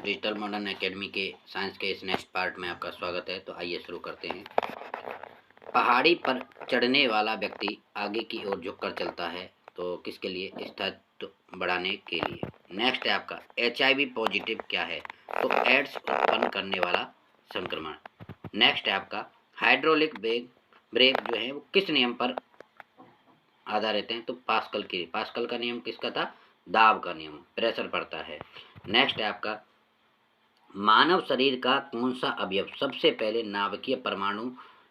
Digital modern academy के science के इस नेक्स्ट पार्ट में आपका स्वागत है। तो आइए शुरू करते हैं। पहाड़ी पर चढ़ने वाला व्यक्ति आगे की ओर झुककर चलता है, तो किसके लिए? स्थायित्व बढ़ाने के लिए। नेक्स्ट है आपका HIV पॉजिटिव क्या है? तो एड्स उत्पन्न करने वाला संक्रमण। नेक्स्ट है आपका हाइड्रोलिक ब्रेक जो है वो किस नियम पर आधारित हैं? तो पास्कल का नियम किसका था? दाब का नियम, प्रेशर पड़ता है। नेक्स्ट है आपका मानव शरीर का कौन सा अवयव सबसे पहले नाभिकीय परमाणु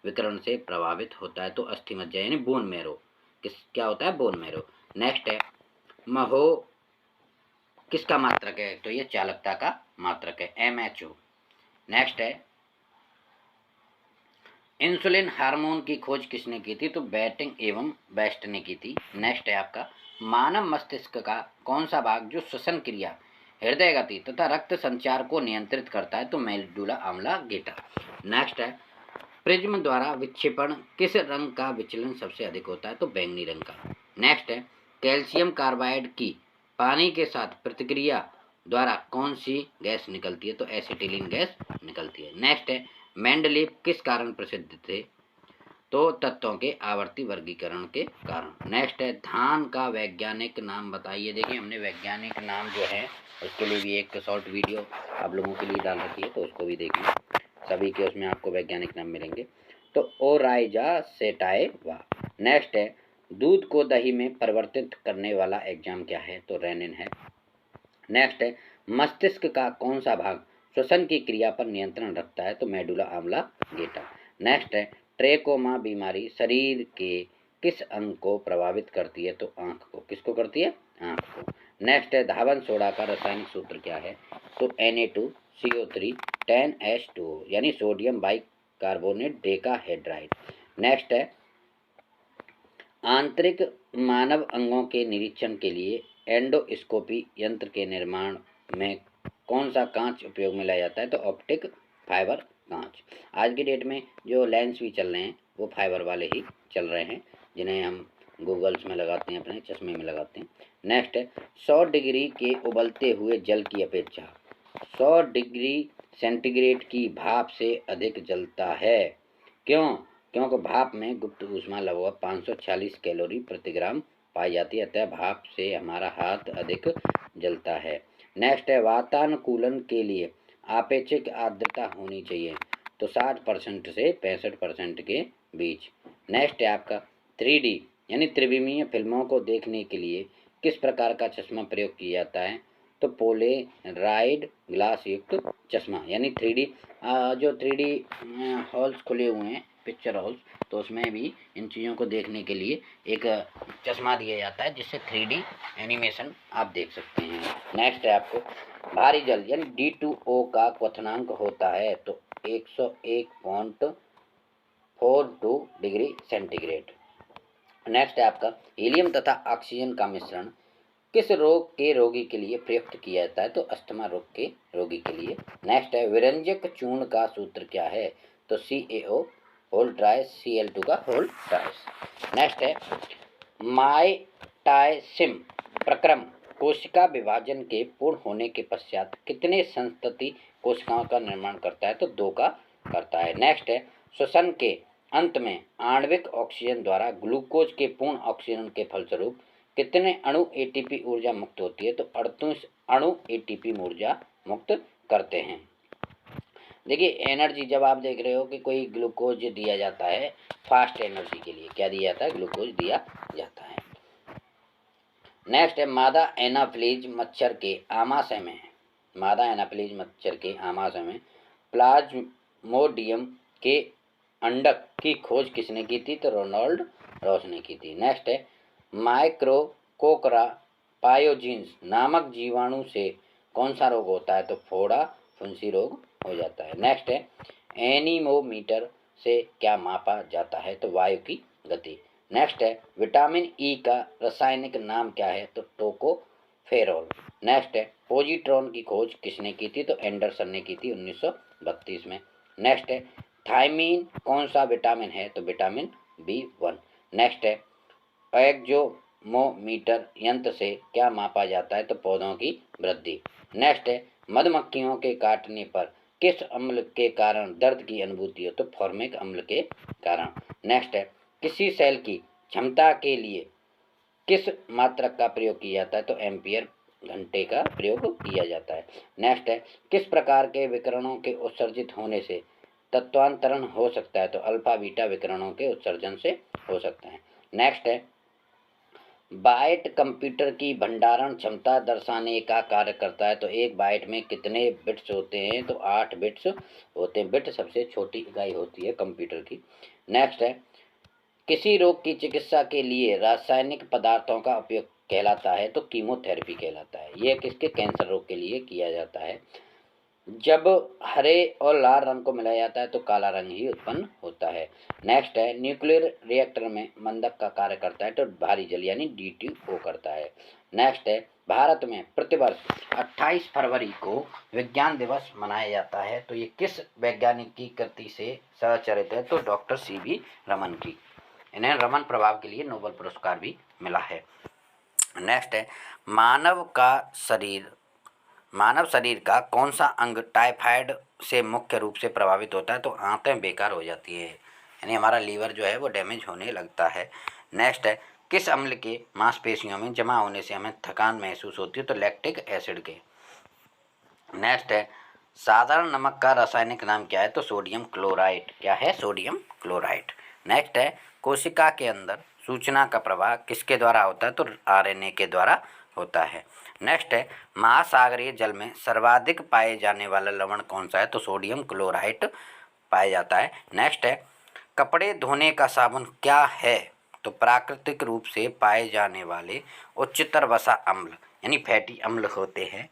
विकिरण से प्रभावित होता है? तो अस्थिमज्जा यानी बोन मैरो। क्या होता है? Bone marrow. नेक्स्ट है महो किसका मात्रक है? तो ये चालकता का मात्रक है, MHO। नेक्स्ट है इंसुलिन हार्मोन की खोज किसने की थी? तो बैटिंग एवं बेस्ट ने की थी। नेक्स्ट है आपका मानव मस्तिष्क का कौन सा भाग जो श्वसन क्रिया, हृदय गति तथा रक्त संचार को नियंत्रित करता है? तो मेडुला ऑब्लांगेटा। नेक्स्ट है प्रिज्म द्वारा विक्षेपण किस रंग का विचलन सबसे अधिक होता है? तो बैंगनी रंग का। नेक्स्ट है कैल्शियम कार्बाइड की पानी के साथ प्रतिक्रिया द्वारा कौन सी गैस निकलती है? तो एसिटिलीन गैस निकलती है। नेक्स्ट है मेंडलीव किस कारण प्रसिद्ध थे? तो तत्वों के आवर्ती वर्गीकरण के कारण। नेक्स्ट है धान का वैज्ञानिक नाम बताइए। देखिए हमने वैज्ञानिक नाम जो है उसके लिए भी एक शॉर्ट वीडियो आप लोगों के लिए डाल रखी है, तो उसको भी देखिए। सभी के उसमें आपको वैज्ञानिक नाम मिलेंगे। तो ओराइजा सेटाइवा। नेक्स्ट है दूध को दही में परिवर्तित करने वाला एग्जाम क्या है? तो रेनिन है। नेक्स्ट है मस्तिष्क का कौन सा भाग श्वसन की क्रिया पर नियंत्रण रखता है? तो मेडुला ऑब्लांगेटा। नेक्स्ट है ट्रेकोमा बीमारी शरीर के किस अंग को प्रभावित करती है? तो आंख को। किसको करती है? आंख को। नेक्स्ट है धावन सोडा का रासायनिक सूत्र क्या है? तो Na2CO3 10H2O यानी सोडियम बाइकार्बोनेट डेकाहेड्राइड। नेक्स्ट है आंतरिक मानव अंगों के निरीक्षण के लिए एंडोस्कोपी यंत्र के निर्माण में कौन सा कांच उपयोग में लाया जाता है? तो ऑप्टिक फाइबर कांच। आज की डेट में जो लेंस भी चल रहे हैं वो फाइबर वाले ही चल रहे हैं, जिन्हें हम गूगल्स में लगाते हैं, अपने चश्मे में लगाते हैं। नेक्स्ट है 100 डिग्री के उबलते हुए जल की अपेक्षा 100 डिग्री सेंटीग्रेड की भाप से अधिक जलता है। क्यों? क्योंकि भाप में गुप्त ऊष्मा लगभग 546 कैलोरी प्रति ग्राम पाई जाती है, अतः भाप से हमारा हाथ अधिक जलता है। नेक्स्ट है वातानुकूलन के लिए आपेक्षिक आर्द्रता होनी चाहिए, तो 60% से 65% के बीच। नेक्स्ट है आपका 3D यानी त्रिविमीय फिल्मों को देखने के लिए किस प्रकार का चश्मा प्रयोग किया जाता है? तो पोलेराइड ग्लास युक्त चश्मा यानी 3D जो 3D हॉल्स खुले हुए हैं, पिक्चर हॉल्स, तो उसमें भी इन चीज़ों को देखने के लिए एक चश्मा दिया जाता है जिससे 3D एनिमेशन आप देख सकते हैं। नेक्स्ट है आपको भारी जल यानी D2O का क्वथनांक होता है तो 101.42 डिग्री सेंटीग्रेड। नेक्स्ट है आपका हीलियम तथा ऑक्सीजन का मिश्रण किस रोग के रोगी के लिए प्रयुक्त किया जाता है? तो अस्थमा रोग के रोगी के लिए। नेक्स्ट है विरंजक चूर्ण का सूत्र क्या है? तो CaO होल ट्राइस Cl2 का होल ट्राइस। नेक्स्ट है माइटाइसिम प्रक्रम कोशिका विभाजन के पूर्ण होने के पश्चात कितने संतति कोशिकाओं का निर्माण करता है? तो 2 का करता है। नेक्स्ट है श्वसन के अंत में आणविक ऑक्सीजन द्वारा ग्लूकोज के पूर्ण ऑक्सीजन के फलस्वरूप कितने अणु ATP ऊर्जा मुक्त होती है? तो 38 अणु ATP ऊर्जा मुक्त करते हैं। देखिए एनर्जी जब आप देख रहे हो कि कोई ग्लूकोज दिया जाता है फास्ट एनर्जी के लिए, क्या दिया जाता है? ग्लूकोज दिया जाता है। नेक्स्ट है मादा एनाफिलीज मच्छर के आमाशय में प्लाज्मोडियम के अंडक की खोज किसने की थी? तो रोनाल्ड रॉस ने की थी। नेक्स्ट है माइक्रोकोकरा पायोजीन्स नामक जीवाणु से कौन सा रोग होता है? तो फोड़ा फुंसी रोग हो जाता है। नेक्स्ट है एनीमोमीटर से क्या मापा जाता है? तो वायु की गति। नेक्स्ट है विटामिन ई का रासायनिक नाम क्या है? तो टोकोफेरोल। नेक्स्ट है पोजिट्रॉन की खोज किसने की थी? तो एंडरसन ने की थी 1932 में। नेक्स्ट है थायमीन कौन सा विटामिन है? तो विटामिन B1। नेक्स्ट है एक्जोमोमीटर यंत्र से क्या मापा जाता है? तो पौधों की वृद्धि। नेक्स्ट है मधुमक्खियों के काटने पर किस अम्ल के कारण दर्द की अनुभूति हो, तो फॉर्मिक अम्ल के कारण। नेक्स्ट है, किसी सेल की क्षमता के लिए किस मात्रक का प्रयोग किया जाता है, तो एम्पियर घंटे का प्रयोग किया जाता है। नेक्स्ट है, किस प्रकार के विकिरणों के उत्सर्जित होने से तत्वांतरण हो सकता है, तो अल्फा बीटा विकिरणों के उत्सर्जन से हो सकता है। नेक्स्ट है, बाइट कंप्यूटर की भंडारण क्षमता दर्शाने का कार्य करता है, तो एक बाइट में कितने बिट्स होते हैं, तो 8 बिट्स होते हैं। बिट सबसे छोटी इकाई होती है कंप्यूटर की। नेक्स्ट है, किसी रोग की चिकित्सा के लिए रासायनिक पदार्थों का उपयोग कहलाता है, तो कीमोथेरेपी कहलाता है। यह किसके, कैंसर रोग के लिए किया जाता है। जब हरे और लाल रंग को मिलाया जाता है तो काला रंग ही उत्पन्न होता है। नेक्स्ट है, न्यूक्लियर रिएक्टर में मंदक का कार्य करता है, तो भारी जल यानी DTO करता है। नेक्स्ट है, भारत में प्रतिवर्ष 28 फरवरी को विज्ञान दिवस मनाया जाता है, तो ये किस वैज्ञानिक की कृति से सहचरित है, तो डॉक्टर CV रमन की। इन्हें रमन प्रभाव के लिए नोबेल पुरस्कार भी मिला है। नेक्स्ट है, मानव शरीर का कौन सा अंग टाइफाइड से मुख्य रूप से प्रभावित होता है, तो आंतें बेकार हो जाती है, यानी हमारा लीवर जो है वो डैमेज होने लगता है। नेक्स्ट है, किस अम्ल के मांसपेशियों में जमा होने से हमें थकान महसूस होती है, तो लैक्टिक एसिड के। नेक्स्ट है, साधारण नमक का रासायनिक नाम क्या है, तो सोडियम क्लोराइड। क्या है, सोडियम क्लोराइड। नेक्स्ट है, कोशिका के अंदर सूचना का प्रवाह किसके द्वारा होता है, तो RNA के द्वारा होता है। नेक्स्ट है, महासागरीय जल में सर्वाधिक पाए जाने वाला लवण कौन सा है, तो सोडियम क्लोराइड पाया जाता है। नेक्स्ट है, कपड़े धोने का साबुन क्या है, तो प्राकृतिक रूप से पाए जाने वाले उच्चतर वसा अम्ल यानी फैटी अम्ल होते हैं,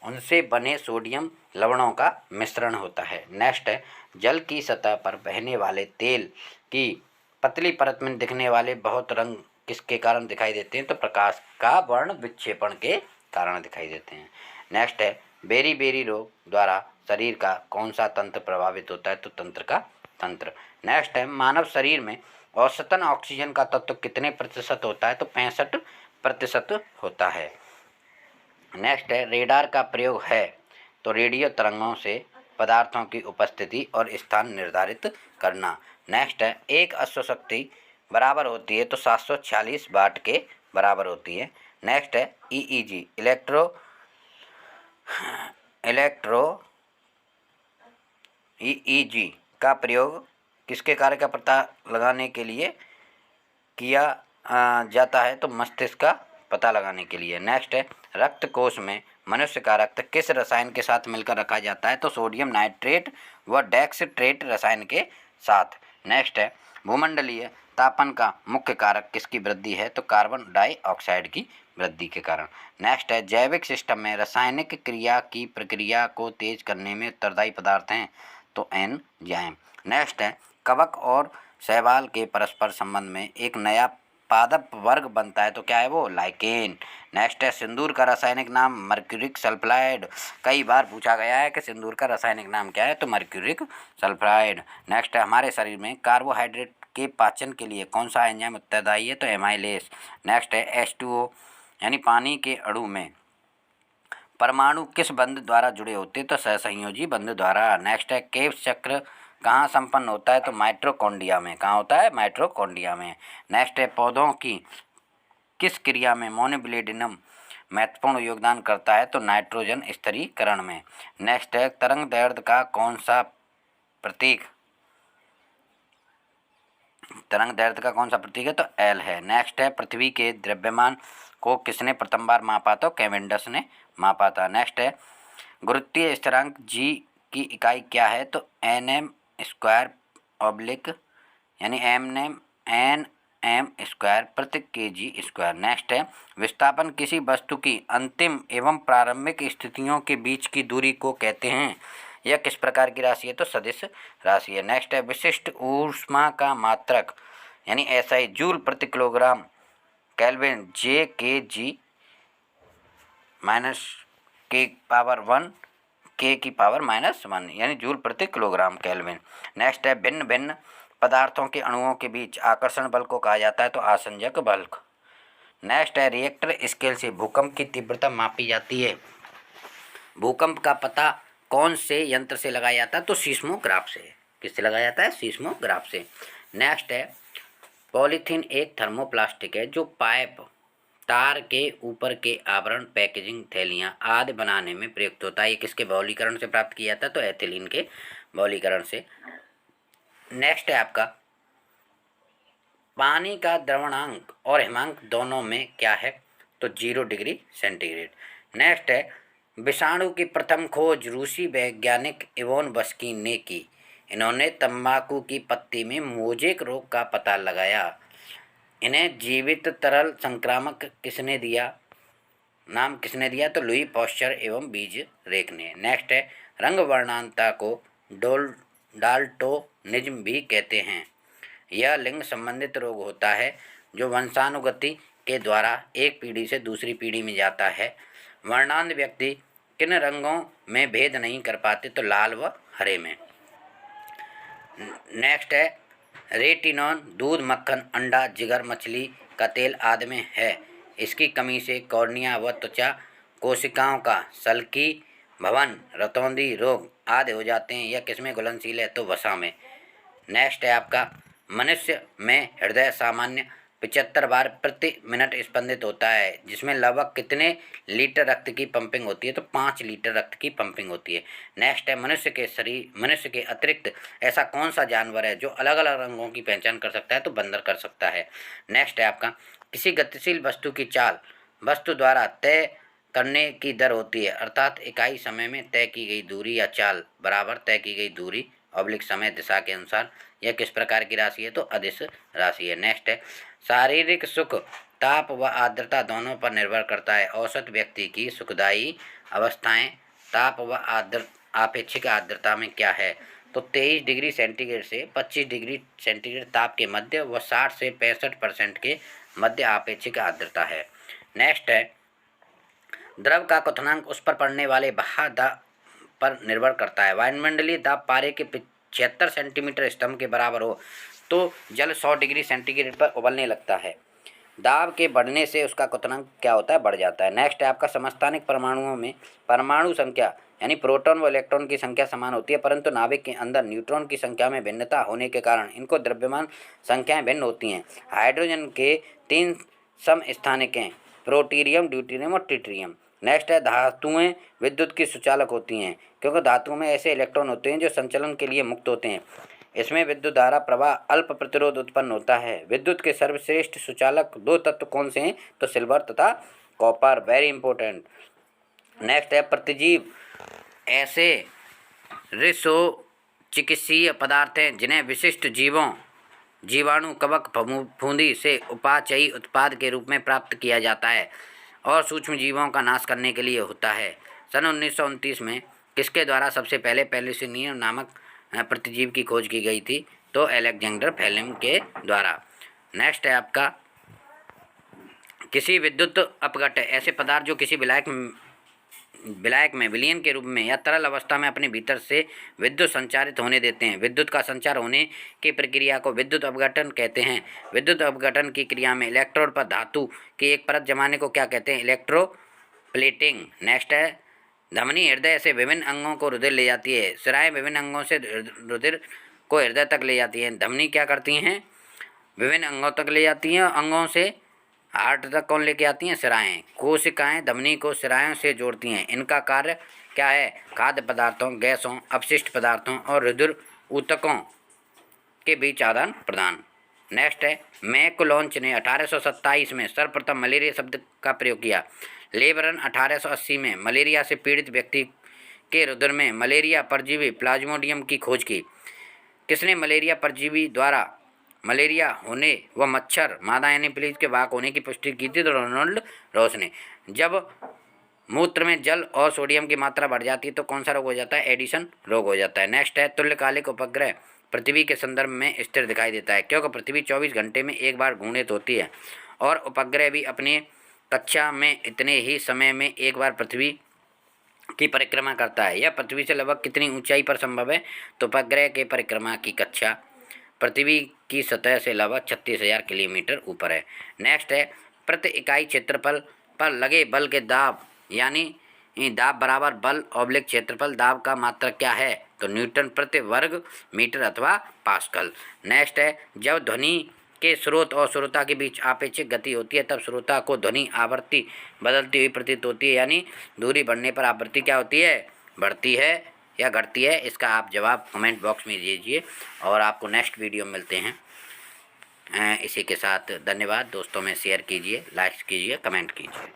उनसे बने सोडियम लवणों का मिश्रण होता है। नेक्स्ट है, जल की सतह पर बहने वाले तेल की पतली परत में दिखने वाले बहुत रंग किसके कारण दिखाई देते हैं, तो प्रकाश का वर्ण विक्षेपण के कारण दिखाई देते हैं। नेक्स्ट है, बेरी बेरी रोग द्वारा शरीर का कौन सा तंत्र प्रभावित होता है, तो तंत्र का तंत्र। नेक्स्ट है, मानव शरीर में औसतन ऑक्सीजन का तत्व कितने प्रतिशत होता है, तो 65% होता है। नेक्स्ट है, रेडार का प्रयोग है, तो रेडियो तरंगों से पदार्थों की उपस्थिति और स्थान निर्धारित करना। नेक्स्ट है, एक अश्वशक्ति बराबर होती है, तो 746 वाट के बराबर होती है। नेक्स्ट है, EEG इलेक्ट्रो EEG का प्रयोग किसके कार्य का पता लगाने के लिए किया जाता है, तो मस्तिष्क का पता लगाने के लिए। नेक्स्ट है, रक्त कोश में मनुष्य का रक्त किस रसायन के साथ मिलकर रखा जाता है, तो सोडियम नाइट्रेट व डेक्सट्रेट रसायन के साथ। नेक्स्ट है, भूमंडलीय तापन का मुख्य कारक किसकी वृद्धि है, तो कार्बन डाइऑक्साइड की वृद्धि के कारण। नेक्स्ट है, जैविक सिस्टम में रासायनिक क्रिया की प्रक्रिया को तेज करने में उत्तरदायी पदार्थ हैं, तो एंजाइम। नेक्स्ट है, कवक और शैवाल के परस्पर संबंध में एक नया पादप वर्ग बनता है, तो क्या है वो, लाइकेन। नेक्स्ट है, सिंदूर का रासायनिक नाम मर्क्यूरिक सल्फाइड। कई बार पूछा गया है कि सिंदूर का रासायनिक नाम क्या है, तो मर्क्यूरिक सल्फाइड। नेक्स्ट है, हमारे शरीर में कार्बोहाइड्रेट के पाचन के लिए कौन सा एंजाइम उत्तरदायी है, तो एमाइलेज। नेक्स्ट है, H2O यानी पानी के अणु में परमाणु किस बंध द्वारा जुड़े होते हैं, तो सहसंयोजी बंध द्वारा। नेक्स्ट है, केब्स चक्र कहाँ संपन्न होता है, तो माइटोकॉन्ड्रिया में। कहाँ होता है, माइटोकॉन्ड्रिया में। नेक्स्ट है, पौधों की किस क्रिया में मोनोब्लेडिनम महत्वपूर्ण योगदान करता है, तो नाइट्रोजन स्थिरीकरण में। नेक्स्ट है, तरंग दैर्ध्य का कौन सा प्रतीक है, तो L है। नेक्स्ट है, पृथ्वी के द्रव्यमान को किसने प्रथम बार मापा, तो कैवेंडस ने मापा था। नेक्स्ट है, गुरुत्वीय स्थिरांक G की इकाई क्या है, तो nm स्क्वायर ऑब्लिक यानी nm स्क्वायर प्रति kg स्क्वायर। नेक्स्ट है, विस्थापन किसी वस्तु की अंतिम एवं प्रारंभिक स्थितियों के बीच की दूरी को कहते हैं। यह किस प्रकार की राशि है, तो सदिश राशि है। नेक्स्ट है, विशिष्ट ऊष्मा का मात्रक यानी SI जूल प्रति किलोग्राम केल्विन JkG माइनस के पावर 1 K की पावर -1 यानी जूल प्रति किलोग्राम केल्विन। नेक्स्ट है, भिन्न भिन्न पदार्थों के अणुओं के बीच आकर्षण बल को कहा जाता है, तो आसंजक बल। नेक्स्ट है, रिएक्टर स्केल से भूकंप की तीव्रता मापी जाती है, भूकंप का पता कौन से यंत्र से लगाया जाता है? तो सीस्मोग्राफ से। किससे लगाया जाता है? सीस्मोग्राफ से। नेक्स्ट है, पॉलीथीन एक थर्मोप्लास्टिक है जो पाइप, तार के ऊपर के आवरण, पैकेजिंग, थैलियाँ आदि बनाने में प्रयुक्त होता है। ये किसके बहुलीकरण से प्राप्त किया जाता है? तो एथिलीन के बहुलीकरण से। नेक्स्ट है आपका, पानी का द्रवणांक और हिमांक दोनों में क्या है? तो 0 डिग्री सेंटीग्रेड। नेक्स्ट है, विषाणु की प्रथम खोज रूसी वैज्ञानिक इवोन बस्कीन ने की। इन्होंने तंबाकू की पत्ती में मोजेक रोग का पता लगाया। इन्हें जीवित तरल संक्रामक किसने दिया? नाम किसने दिया? तो लुई पॉस्चर एवं बीज रेक ने। नेक्स्ट है, रंग वर्णांतता को डाल्टोनिज्म भी कहते हैं। यह लिंग संबंधित रोग होता है जो वंशानुगति के द्वारा एक पीढ़ी से दूसरी पीढ़ी में जाता है। वर्णांध व्यक्ति किन रंगों में भेद नहीं कर पाते? तो लाल व हरे में। नेक्स्ट है, रेटिनॉन दूध, मक्खन, अंडा, जिगर, मछली का तेल आदि में है। इसकी कमी से कॉर्निया व त्वचा कोशिकाओं का सल्की भवन, रतौंधी रोग आदि हो जाते हैं। यह किसमें घुलनशील है? तो वसा में। नेक्स्ट है आपका, मनुष्य में हृदय सामान्य 75 बार प्रति मिनट स्पंदित होता है, जिसमें लगभग कितने लीटर रक्त की पंपिंग होती है? तो 5 लीटर रक्त की पंपिंग होती है। नेक्स्ट है, मनुष्य के अतिरिक्त ऐसा कौन सा जानवर है जो अलग अलग रंगों की पहचान कर सकता है? तो बंदर कर सकता है। नेक्स्ट है आपका, किसी गतिशील वस्तु की चाल वस्तु द्वारा तय करने की दर होती है, अर्थात इकाई समय में तय की गई दूरी या चाल बराबर तय की गई दूरी ऑब्लिक समय दिशा के अनुसार। यह किस प्रकार की राशि है? तो अदिश राशि है। नेक्स्ट है, शारीरिक सुख ताप व आर्द्रता दोनों पर निर्भर करता है। औसत व्यक्ति की सुखदायी अवस्थाएं ताप व आपेक्षिक आर्द्रता में क्या है? तो 23 डिग्री सेंटीग्रेड से 25 डिग्री सेंटीग्रेड ताप के मध्य व 60 से 65% के मध्य आपेक्षिक आर्द्रता है। नेक्स्ट है, द्रव का क्वथनांक उस पर पड़ने वाले बाह्य दाब पर निर्भर करता है। वायुमंडलीय दाब पारे के 76 सेंटीमीटर स्तंभ के बराबर हो तो जल 100 डिग्री सेंटीग्रेड पर उबलने लगता है। दाब के बढ़ने से उसका क्वथनांक क्या होता है? बढ़ जाता है। नेक्स्ट है आपका, समस्थानिक परमाणुओं में परमाणु संख्या यानी प्रोटॉन व इलेक्ट्रॉन की संख्या समान होती है, परंतु नाभिक के अंदर न्यूट्रॉन की संख्या में भिन्नता होने के कारण इनको द्रव्यमान संख्याएं भिन्न होती हैं। हाइड्रोजन के 3 समस्थानिक हैं, प्रोटीरियम, ड्यूटेरियम और ट्रिटियम। नेक्स्ट है, धातुएं विद्युत की सुचालक होती हैं क्योंकि धातुओं में ऐसे इलेक्ट्रॉन होते हैं जो संचलन के लिए मुक्त होते हैं। इसमें विद्युत धारा प्रवाह अल्प प्रतिरोध उत्पन्न होता है। विद्युत के सर्वश्रेष्ठ सुचालक 2 तत्व कौन से हैं? तो सिल्वर तथा कॉपर। Very important. नेक्स्ट है, प्रतिजीव ऐसे रिसो चिकित्सीय पदार्थ हैं जिन्हें विशिष्ट जीवाणु, कवक, फफूंदी से उपाचयी उत्पाद के रूप में प्राप्त किया जाता है और सूक्ष्म जीवों का नाश करने के लिए होता है। सन 1929 में किसके द्वारा सबसे पहले पेनिसिलिन नामक प्रतिजीव की खोज की गई थी? तो अलेक्जेंडर फ्लेमिंग के द्वारा। नेक्स्ट है आपका, किसी विद्युत अपघट्य ऐसे पदार्थ जो किसी विलायक में विलयन के रूप में या तरल अवस्था में अपने भीतर से विद्युत संचारित होने देते हैं। विद्युत का संचार होने की प्रक्रिया को विद्युत अपघटन कहते हैं। विद्युत अपघटन की क्रिया में इलेक्ट्रोड पर धातु की एक परत जमाने को क्या कहते हैं? इलेक्ट्रोप्लेटिंग। नेक्स्ट है, धमनी हृदय से विभिन्न अंगों को रुधिर ले जाती है। सिराएं विभिन्न अंगों से रुधिर को हृदय तक ले जाती हैं। धमनी क्या करती हैं? विभिन्न अंगों तक ले जाती हैं। अंगों से हार्ट तक कौन लेके आती हैं? सिराएं। कोशिकाएं धमनी को सिराओं से जोड़ती हैं। इनका कार्य क्या है? खाद्य पदार्थों, गैसों, अपशिष्ट पदार्थों और रुधिर ऊतकों के बीच आदान प्रदान। नेक्स्ट है, मैकलोंच ने 1827 में सर्वप्रथम मलेरिया शब्द का प्रयोग किया। लेबरन 1880 में मलेरिया से पीड़ित व्यक्ति के रुधिर में मलेरिया परजीवी प्लाज्मोडियम की खोज की। किसने मलेरिया परजीवी द्वारा मलेरिया होने व मच्छर मादा एनीफिलीज के वाहक होने की पुष्टि की थी? तो रोनाल्ड रॉस ने। जब मूत्र में जल और सोडियम की मात्रा बढ़ जाती है तो कौन सा रोग हो जाता है? एडिशन रोग हो जाता है। नेक्स्ट है, तुल्यकालिक उपग्रह पृथ्वी के संदर्भ में स्थिर दिखाई देता है क्योंकि पृथ्वी 24 घंटे में एक बार घूर्णित होती है और उपग्रह भी अपनी कक्षा में इतने ही समय में एक बार पृथ्वी की परिक्रमा करता है। यह पृथ्वी से लगभग कितनी ऊंचाई पर संभव है? तो उपग्रह के परिक्रमा की कक्षा पृथ्वी की सतह से लगभग 36,000 किलोमीटर ऊपर है। नेक्स्ट है, प्रति इकाई क्षेत्रफल पर लगे बल के दाब यानी दाब बराबर बल ऑब्लिक क्षेत्रफल। दाब का मात्रक क्या है? तो न्यूटन प्रति वर्ग मीटर अथवा पास्कल। नेक्स्ट है, जब ध्वनि के स्रोत और श्रोता के बीच आपेक्षिक गति होती है तब श्रोता को ध्वनि आवृत्ति बदलती हुई प्रतीत होती है, यानी दूरी बढ़ने पर आवृत्ति क्या होती है? बढ़ती है या घटती है? इसका आप जवाब कमेंट बॉक्स में दीजिए और आपको नेक्स्ट वीडियो में मिलते हैं। इसी के साथ धन्यवाद। दोस्तों में शेयर कीजिए, लाइक कीजिए, कमेंट कीजिए।